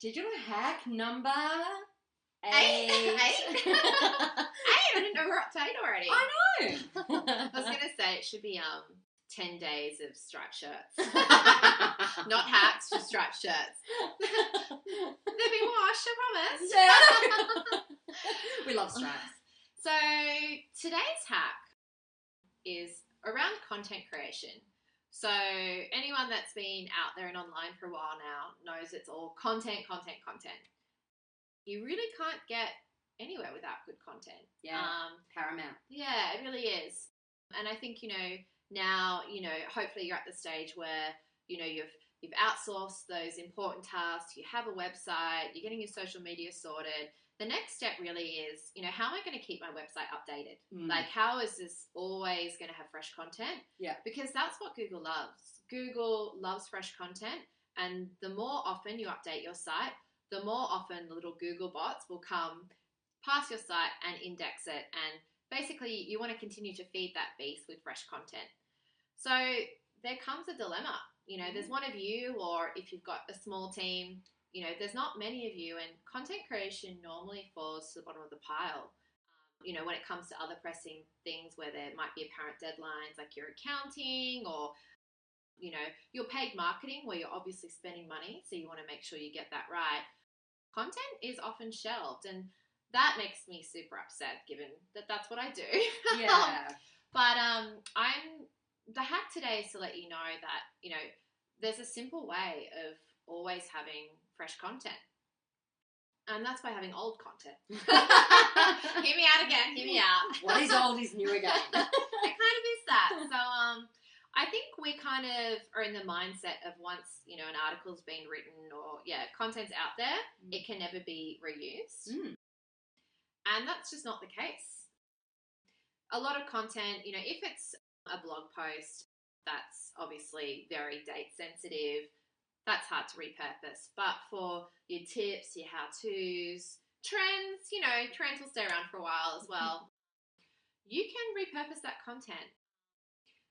Digital hack number 8. 8? 8? I didn't know we're up to 8 already. I know. I was going to say it should be 10 days of striped shirts. Not hats, just striped shirts. They've been washed, I promise. We love stripes. So today's hack is around content creation. So anyone that's been out there and online for a while now knows it's all content. You really can't get anywhere without good content. Yeah, paramount. Yeah, it really is. And I think, now, hopefully you're at the stage where, you've outsourced those important tasks, you have a website, you're getting your social media sorted. The next step really is, how am I going to keep my website updated? Like, how is this always going to have fresh content? Yeah. Because that's what Google loves. Google loves fresh content. And the more often you update your site, the more often the little Google bots will come past your site and index it. And basically, you want to continue to feed that beast with fresh content. So there comes a dilemma. There's one of you, or if you've got a small team, there's not many of you, and content creation normally falls to the bottom of the pile. When it comes to other pressing things where there might be apparent deadlines, like your accounting or, your paid marketing, where you're obviously spending money, so you want to make sure you get that right. Content is often shelved, and that makes me super upset, given that that's what I do. Yeah. But the hack today is to let you know that, there's a simple way of always having fresh content. And that's by having old content. Hear me out again. Hear me out. What is old is new again. It kind of is that. So I think we kind of are in the mindset of once, an article's been written or, content's out there, it can never be reused. And that's just not the case. A lot of content, if it's a blog post that's obviously very date sensitive, that's hard to repurpose. But for your tips, your how-tos, trends, trends will stay around for a while as well. You can repurpose that content.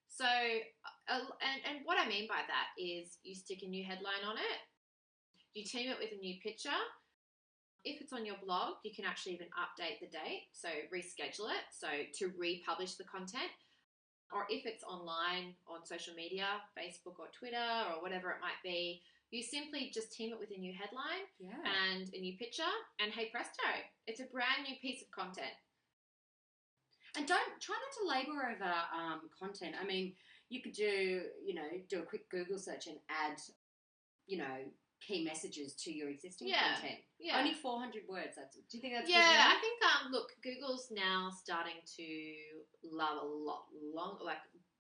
So, and what I mean by that is you stick a new headline on it, you team it with a new picture. If it's on your blog, you can actually even update the date, so reschedule it, so to republish the content. Or if it's online on social media, Facebook or Twitter or whatever it might be, you simply just team it with a new headline and a new picture, and hey presto, it's a brand new piece of content. And try not to labour over content. I mean, you could do a quick Google search and add, key messages to your existing content. Yeah. Only 400 words. Do you think that's good enough? I think, look, Google's now starting to love a lot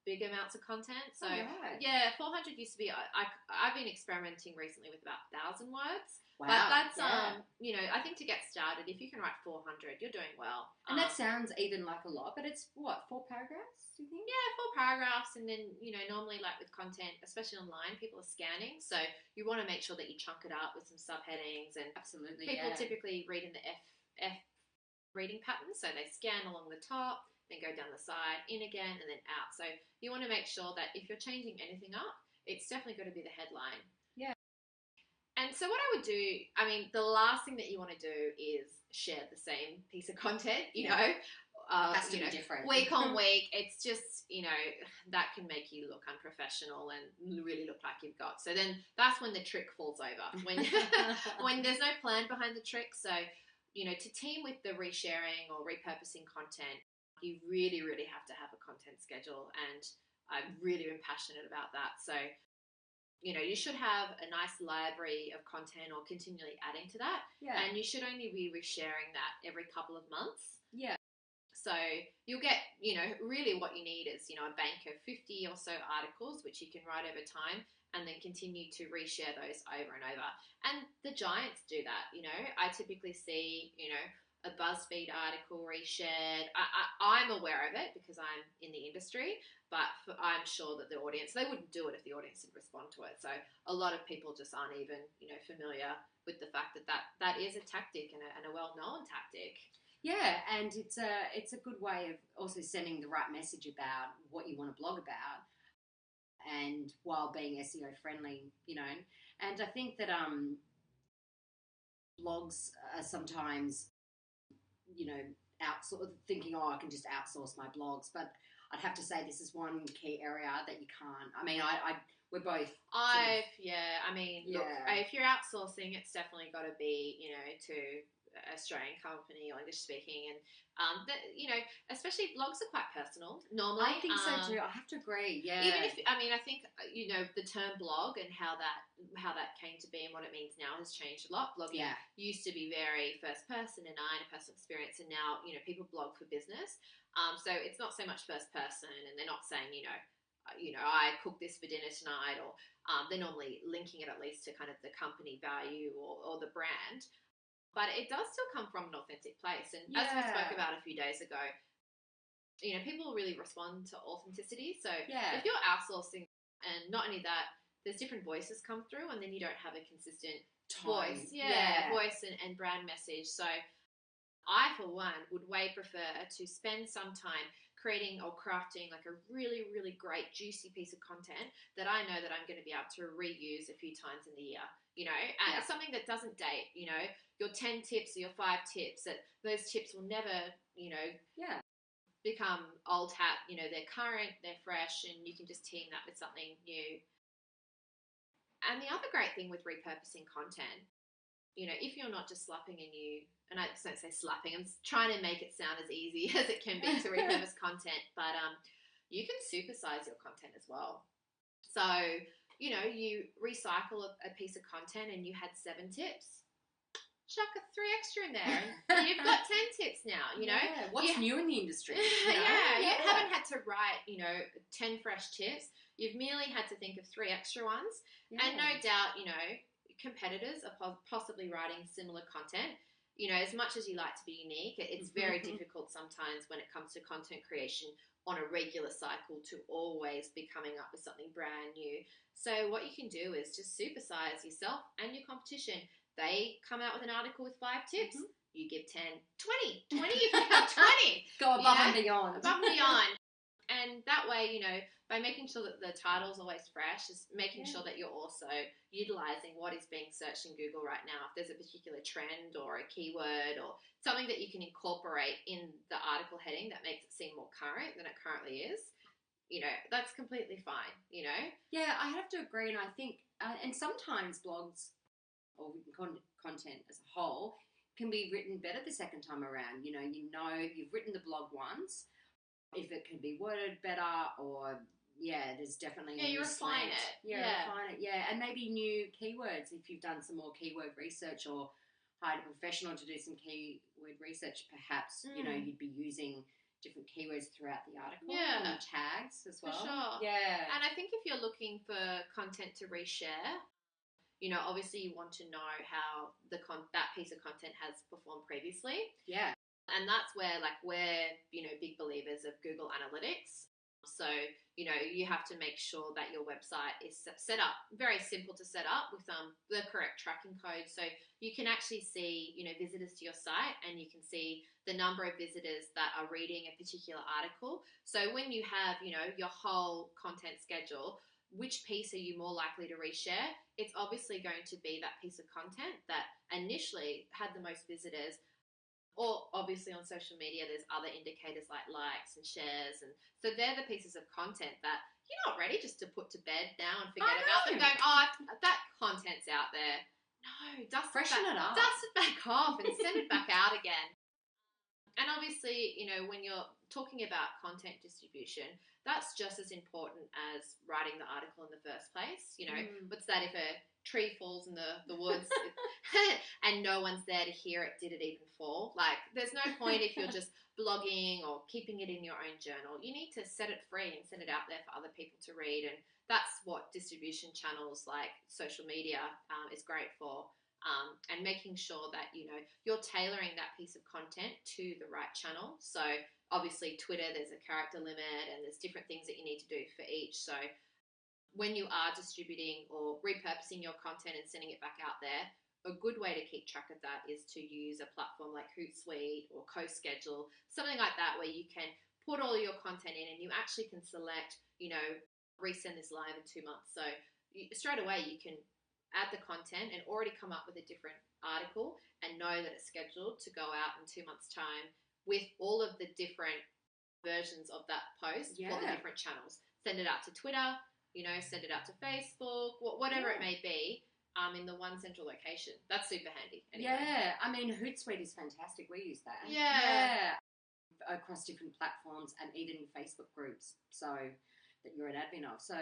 big amounts of content. So, 400 used to be, I've been experimenting recently with about 1,000 words. Wow. But that's, I think to get started, if you can write 400, you're doing well. And that sounds even like a lot, but it's, 4 paragraphs, do you think? Yeah, 4 paragraphs. And then, normally like with content, especially online, people are scanning. So you want to make sure that you chunk it up with some subheadings. And absolutely, people typically read in the F reading pattern. So they scan along the top, then go down the side, in again, and then out. So you want to make sure that if you're changing anything up, it's definitely got to be the headline. Yeah. And so what I would do, the last thing that you want to do is share the same piece of content, has to be different. Week on week. It's just, that can make you look unprofessional and really look like you've got. So then that's when the trick falls over. When there's no plan behind the trick. So, to team with the resharing or repurposing content, you really, really have to have a content schedule. And I've really been passionate about that. So, you should have a nice library of content or continually adding to that. Yeah. And you should only be resharing that every couple of months. Yeah. So you'll get, really what you need is, a bank of 50 or so articles, which you can write over time and then continue to reshare those over and over. And the giants do that, I typically see, a BuzzFeed article reshared. I'm aware of it because I'm in the industry, but I'm sure that the audience, they wouldn't do it if the audience didn't respond to it. So a lot of people just aren't even, familiar with the fact that is a tactic and a well-known tactic. Yeah, and it's a good way of also sending the right message about what you want to blog about, and while being SEO friendly, And I think that blogs are sometimes, thinking, oh, I can just outsource my blogs. But I'd have to say this is one key area that you can't. I mean, we're both. Look, if you're outsourcing, it's definitely got to be, to Australian company or English speaking, and especially blogs are quite personal normally. I think so too. I have to agree. Yeah. Even if I think the term blog and how that came to be and what it means now has changed a lot. Blogging used to be very first person and interpersonal experience, and now people blog for business. So it's not so much first person, and they're not saying I cook this for dinner tonight, or they're normally linking it at least to kind of the company value or the brand. But it does still come from an authentic place. And as we spoke about a few days ago, people really respond to authenticity. So if you're outsourcing, and not only that, there's different voices come through, and then you don't have a consistent voice. Voice and brand message. So I, for one, would way prefer to spend some time creating or crafting like a really, really great, juicy piece of content that I know that I'm going to be able to reuse a few times in the year. And something that doesn't date, your 10 tips or your 5 tips, that those tips will never, become old hat. They're current, they're fresh, and you can just team that with something new. And the other great thing with repurposing content, if you're not just slapping a new, and I don't say slapping, I'm trying to make it sound as easy as it can be to repurpose content, but you can supersize your content as well. So, you recycle a piece of content and you had 7 tips. Chuck 3 extra in there and you've got 10 tips now, What's new in the industry? You haven't had to write, 10 fresh tips. You've merely had to think of 3 extra ones. And no doubt, competitors are possibly writing similar content. As much as you like to be unique, it's very difficult sometimes when it comes to content creation on a regular cycle to always be coming up with something brand new. So what you can do is just supersize yourself and your competition. They come out with an article with 5 tips. You give 10, 20. 20, you pick up 20. Go above and beyond. Above and beyond. And that way, by making sure that the title's always fresh, is making sure that you're also utilizing what is being searched in Google right now. If there's a particular trend or a keyword or something that you can incorporate in the article heading that makes it seem more current than it currently is, that's completely fine, Yeah, I have to agree. And I think, and sometimes blogs or content as a whole can be written better the second time around. You've written the blog once. If it can be worded better, or there's definitely you refine it. Refine it. And maybe new keywords if you've done some more keyword research, or hired a professional to do some keyword research. Perhaps you'd be using different keywords throughout the article, and tags as well. For sure. And I think if you're looking for content to reshare, obviously you want to know how that piece of content has performed previously. And that's where, we're, big believers of Google Analytics. So, you have to make sure that your website is set up, very simple to set up, with the correct tracking code. So you can actually see, visitors to your site, and you can see the number of visitors that are reading a particular article. So when you have, your whole content schedule, which piece are you more likely to reshare? It's obviously going to be that piece of content that initially had the most visitors. Or obviously on social media, there's other indicators like likes and shares. And so they're the pieces of content that you're not ready just to put to bed now and forget about them, going, that content's out there. No, freshen it up. Dust it back off and send it back out again. And obviously, when you're talking about content distribution, that's just as important as writing the article in the first place. What's that if a tree falls in the woods and no one's there to hear it? Did it even fall? There's no point if you're just blogging or keeping it in your own journal. You need to set it free and send it out there for other people to read. And that's what distribution channels like social media is great for. And making sure that, you're tailoring that piece of content to the right channel. So obviously Twitter, there's a character limit and there's different things that you need to do for each. So when you are distributing or repurposing your content and sending it back out there, a good way to keep track of that is to use a platform like Hootsuite or CoSchedule, something like that, where you can put all your content in and you actually can select, resend this live in 2 months. So straight away you can add the content and already come up with a different article and know that it's scheduled to go out in 2 months' time with all of the different versions of that post for the different channels. Send it out to Twitter, send it out to Facebook, whatever it may be, in the one central location. That's super handy. Anyway. Yeah, I mean, Hootsuite is fantastic. We use that. Yeah. Across different platforms and even in Facebook groups, so that you're an admin of. So,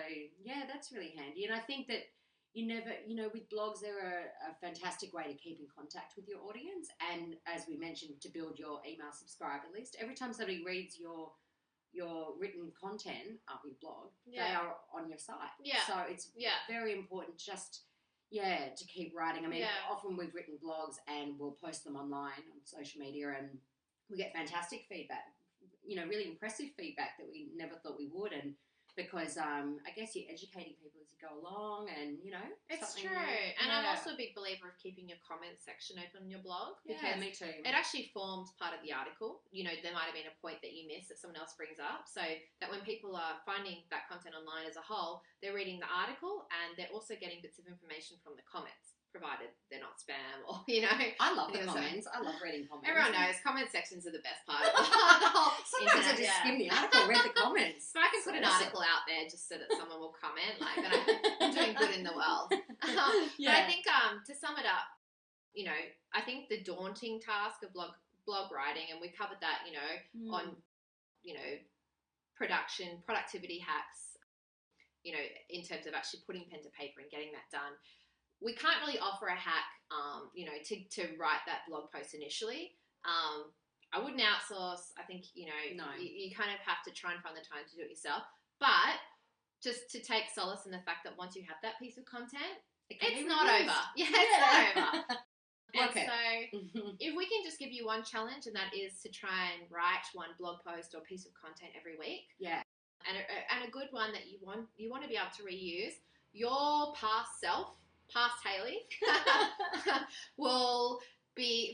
yeah, that's really handy. And I think that you never, with blogs, they're a fantastic way to keep in contact with your audience. And as we mentioned, to build your email subscriber list. Every time somebody reads your written content up your blog, they are on your site. Yeah. So it's very important just, to keep writing. I mean, often we've written blogs and we'll post them online on social media and we get fantastic feedback, really impressive feedback that we never thought we would. And because I guess you're educating people as you go along and, It's true. And I'm also a big believer of keeping your comments section open on your blog. Yeah, me too. It actually forms part of the article. There might have been a point that you missed that someone else brings up, so that when people are finding that content online as a whole, they're reading the article and they're also getting bits of information from the comments, provided they're not spam or, I love the comments. I love reading comments. Everyone knows comment sections are the best part of the whole Sometimes I just skim the article, read the comments. So I can put an article out there just so that someone will comment, then I'm doing good in the world. But I think to sum it up, I think the daunting task of blog writing, and we covered that, on, productivity hacks, in terms of actually putting pen to paper and getting that done. We can't really offer a hack, to write that blog post initially. I wouldn't outsource. I think, No. you kind of have to try and find the time to do it yourself. But just to take solace in the fact that once you have that piece of content, it's not over. Yeah, it's not over. And so if we can just give you one challenge, and that is to try and write one blog post or piece of content every week. Yeah. And a good one that you want to be able to reuse, your past self, past Hayley,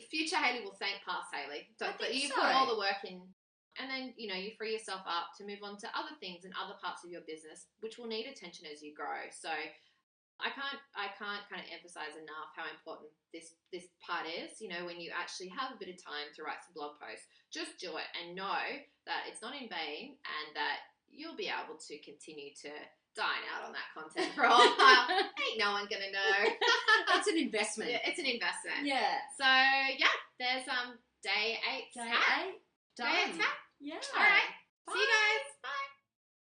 future Hayley will thank past Hayley. But you put all the work in, and then, you free yourself up to move on to other things and other parts of your business, which will need attention as you grow. So I can't kind of emphasize enough how important this part is. When you actually have a bit of time to write some blog posts, just do it and know that it's not in vain and that you'll be able to continue to dine out on that content for a while. Ain't no one gonna know. It's an investment. Yeah, it's an investment. Yeah. So there's day 8. Day 8 done. Day 8 hack. Yeah. All right. See you guys.